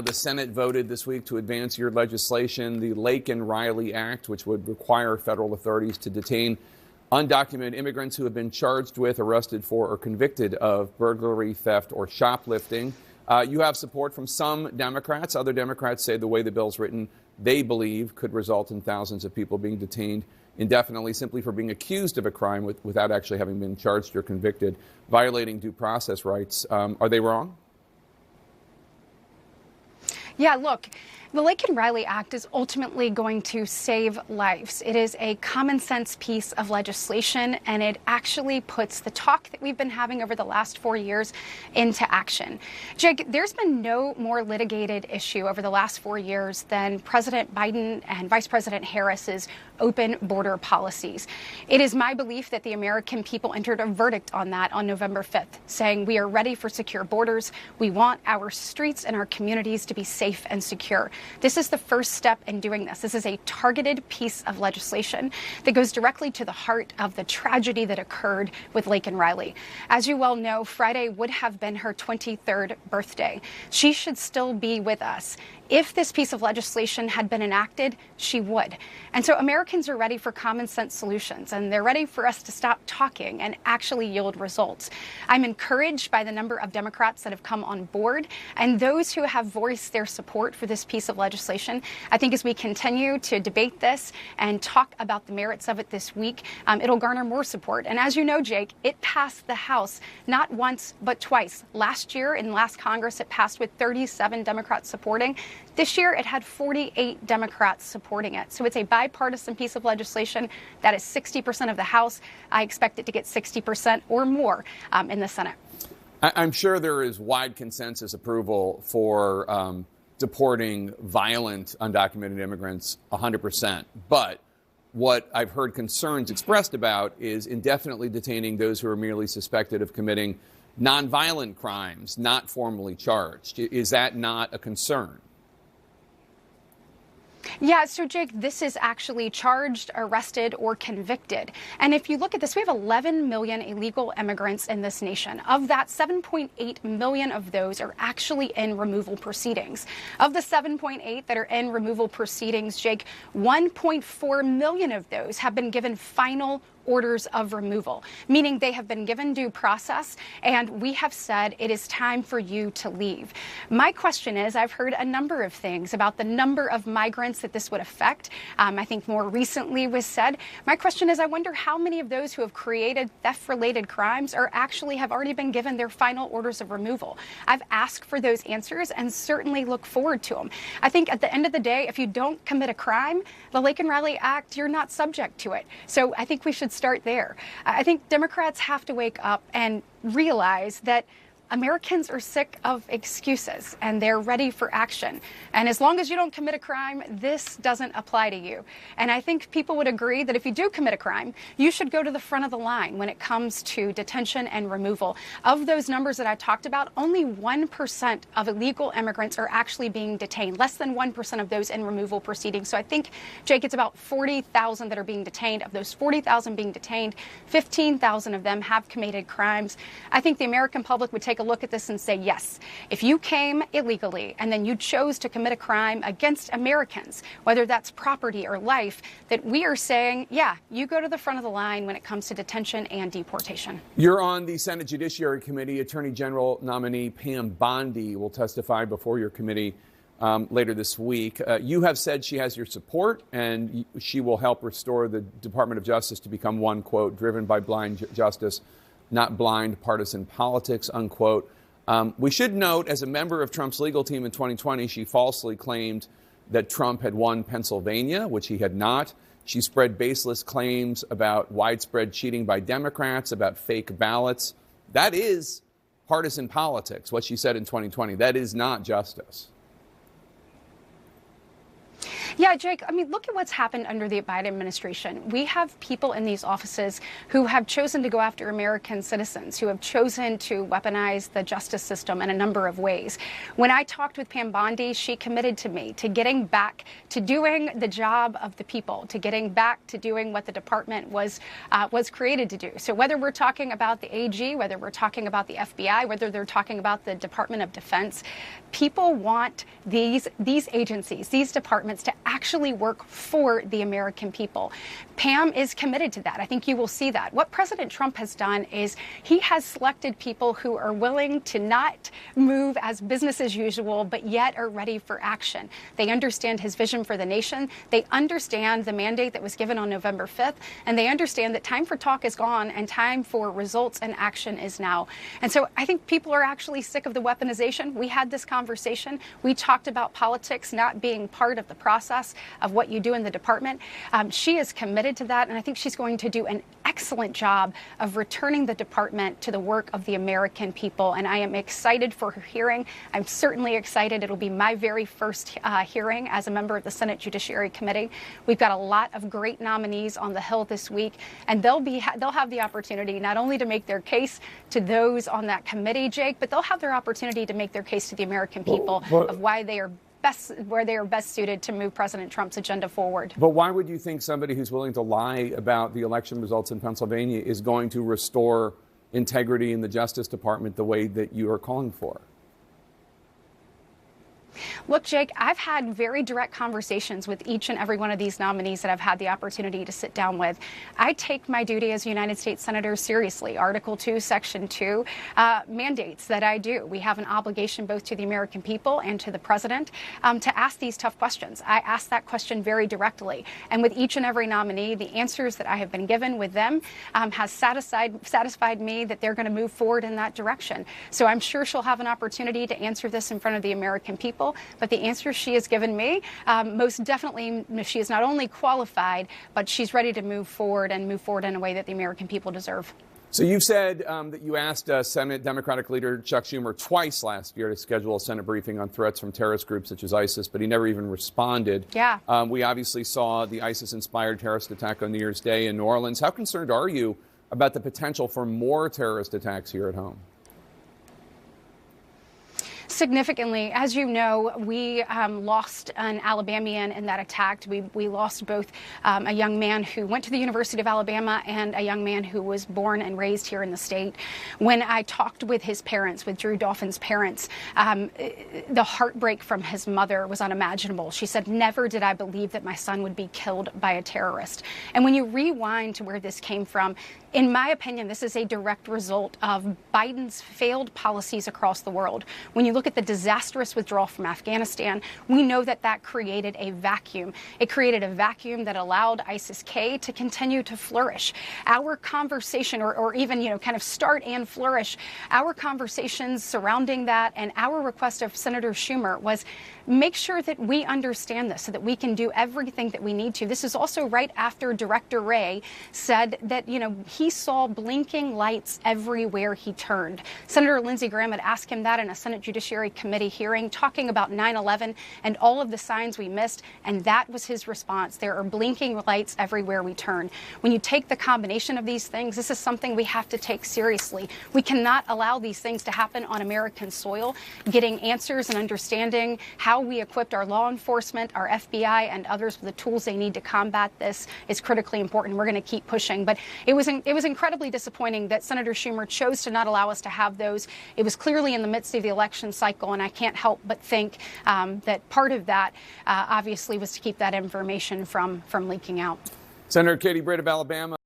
The Senate voted this week to advance your legislation, the Lake and Riley Act, which would require federal authorities to detain undocumented immigrants who have been charged with, arrested for, or convicted of burglary, theft, or shoplifting. You have support from some Democrats. Other Democrats say the way the bill's written, they believe could result in thousands of people being detained indefinitely simply for being accused of a crime without actually having been charged or convicted, violating due process rights. Are they wrong? Yeah, look, the Lake and Riley Act is ultimately going to save lives. It is a common sense piece of legislation, and it actually puts the talk that we've been having over the last 4 years into action. Jake, there's been no more litigated issue over the last 4 years than President Biden and Vice President Harris's open border policies. It is my belief that the American people entered a verdict on that on November 5th, saying we are ready for secure borders. We want our streets and our communities to be safe and secure. This is the first step in doing this. This is a targeted piece of legislation that goes directly to the heart of the tragedy that occurred with Lake and Riley. As you well know, Friday would have been her 23rd birthday. She should still be with us. If this piece of legislation had been enacted, she would. And so Americans are ready for common sense solutions, and they're ready for us to stop talking and actually yield results. I'm encouraged by the number of Democrats that have come on board and those who have voiced their support for this piece of legislation. I think as we continue to debate this and talk about the merits of it this week, it'll garner more support. And as you know, Jake, it passed the House not once but twice. Last year in last Congress, it passed with 37 Democrats supporting. This year, it had 48 Democrats supporting it. So it's a bipartisan piece of legislation that is 60% of the House. I expect it to get 60% or more in the Senate. I'm sure there is wide consensus approval for deporting violent undocumented immigrants 100%. But what I've heard concerns expressed about is indefinitely detaining those who are merely suspected of committing nonviolent crimes, not formally charged. Is that not a concern? Yeah, so Jake, this is actually charged, arrested, or convicted. And if you look at this, we have 11 million illegal immigrants in this nation. Of that, 7.8 million of those are actually in removal proceedings. Of the 7.8 that are in removal proceedings, Jake, 1.4 million of those have been given final orders of removal, meaning they have been given due process, and we have said it is time for you to leave. My question is, I've heard a number of things about the number of migrants that this would affect. I think more recently was said. My question is, I wonder how many of those who have created theft-related crimes are actually have already been given their final orders of removal. I've asked for those answers and certainly look forward to them. I think at the end of the day, if you don't commit a crime, the Lake and Riley Act, you're not subject to it. So I think we should start there. I think Democrats have to wake up and realize that Americans are sick of excuses and they're ready for action. And as long as you don't commit a crime, this doesn't apply to you. And I think people would agree that if you do commit a crime, you should go to the front of the line when it comes to detention and removal. Of those numbers that I talked about, only 1% of illegal immigrants are actually being detained, less than 1% of those in removal proceedings. So I think, Jake, it's about 40,000 that are being detained. Of those 40,000 being detained, 15,000 of them have committed crimes. I think the American public would take a look at this and say, yes, if you came illegally and then you chose to commit a crime against Americans, whether that's property or life, that we are saying, yeah, you go to the front of the line when it comes to detention and deportation. You're on the Senate Judiciary Committee. Attorney General nominee Pam Bondi will testify before your committee later this week. You have said she has your support and she will help restore the Department of Justice to become one, quote, driven by blind justice, not blind partisan politics, unquote. We should note, as a member of Trump's legal team in 2020, she falsely claimed that Trump had won Pennsylvania, which he had not. She spread baseless claims about widespread cheating by Democrats, about fake ballots. That is partisan politics, what she said in 2020. That is not justice. Yeah, Jake, I mean, look at what's happened under the Biden administration. We have people in these offices who have chosen to go after American citizens, who have chosen to weaponize the justice system in a number of ways. When I talked with Pam Bondi, she committed to me to getting back to doing the job of the people, to getting back to doing what the department was created to do. So whether we're talking about the AG, whether we're talking about the FBI, whether they're talking about the Department of Defense, people want these agencies, these departments to actually work for the American people. Pam is committed to that. I think you will see that. What President Trump has done is he has selected people who are willing to not move as business as usual, but yet are ready for action. They understand his vision for the nation. They understand the mandate that was given on November 5th, and they understand that time for talk is gone and time for results and action is now. And so I think people are actually sick of the weaponization. We had this conversation. We talked about politics not being part of the process of what you do in the department. She is committed to that, and I think she's going to do an excellent job of returning the department to the work of the American people. And I am excited for her hearing. I'm certainly excited. It'll be my very first hearing as a member of the Senate Judiciary Committee. We've got a lot of great nominees on the Hill this week, and they'll have the opportunity not only to make their case to those on that committee, Jake, but they'll have their opportunity to make their case to the American people of why they are best suited to move President Trump's agenda forward. But why would you think somebody who's willing to lie about the election results in Pennsylvania is going to restore integrity in the Justice Department the way that you are calling for? Look, Jake, I've had very direct conversations with each and every one of these nominees that I've had the opportunity to sit down with. I take my duty as a United States Senator seriously. Article 2, Section 2 mandates that I do. We have an obligation both to the American people and to the president to ask these tough questions. I ask that question very directly. And with each and every nominee, the answers that I have been given with them has satisfied me that they're going to move forward in that direction. So I'm sure she'll have an opportunity to answer this in front of the American people. But the answer she has given me, most definitely, she is not only qualified, but she's ready to move forward in a way that the American people deserve. So you've said that you asked Senate Democratic leader Chuck Schumer twice last year to schedule a Senate briefing on threats from terrorist groups such as ISIS, but he never even responded. Yeah. We obviously saw the ISIS-inspired terrorist attack on New Year's Day in New Orleans. How concerned are you about the potential for more terrorist attacks here at home? Significantly. As you know, we lost an Alabamian in that attack. We lost both a young man who went to the University of Alabama and a young man who was born and raised here in the state. When I talked with his parents, with Drew Dawson's parents, the heartbreak from his mother was unimaginable. She said, "Never did I believe that my son would be killed by a terrorist." And when you rewind to where this came from, in my opinion, this is a direct result of Biden's failed policies across the world. When you look at the disastrous withdrawal from Afghanistan, we know that that created a vacuum. It created a vacuum that allowed ISIS-K to continue to flourish. Our conversation, or even, kind of start and flourish, our conversations surrounding that and our request of Senator Schumer was make sure that we understand this so that we can do everything that we need to. This is also right after Director Wray said that, he saw blinking lights everywhere he turned. Senator Lindsey Graham had asked him that in a Senate Judiciary Committee hearing, talking about 9/11 and all of the signs we missed, and that was his response. There are blinking lights everywhere we turn. When you take the combination of these things, this is something we have to take seriously. We cannot allow these things to happen on American soil. Getting answers and understanding how we equipped our law enforcement, our FBI, and others with the tools they need to combat this is critically important. We're going to keep pushing. But it was incredibly disappointing that Senator Schumer chose to not allow us to have those. It was clearly in the midst of the election cycle, and I can't help but think that part of that obviously was to keep that information from leaking out. Senator Katie Britt of Alabama.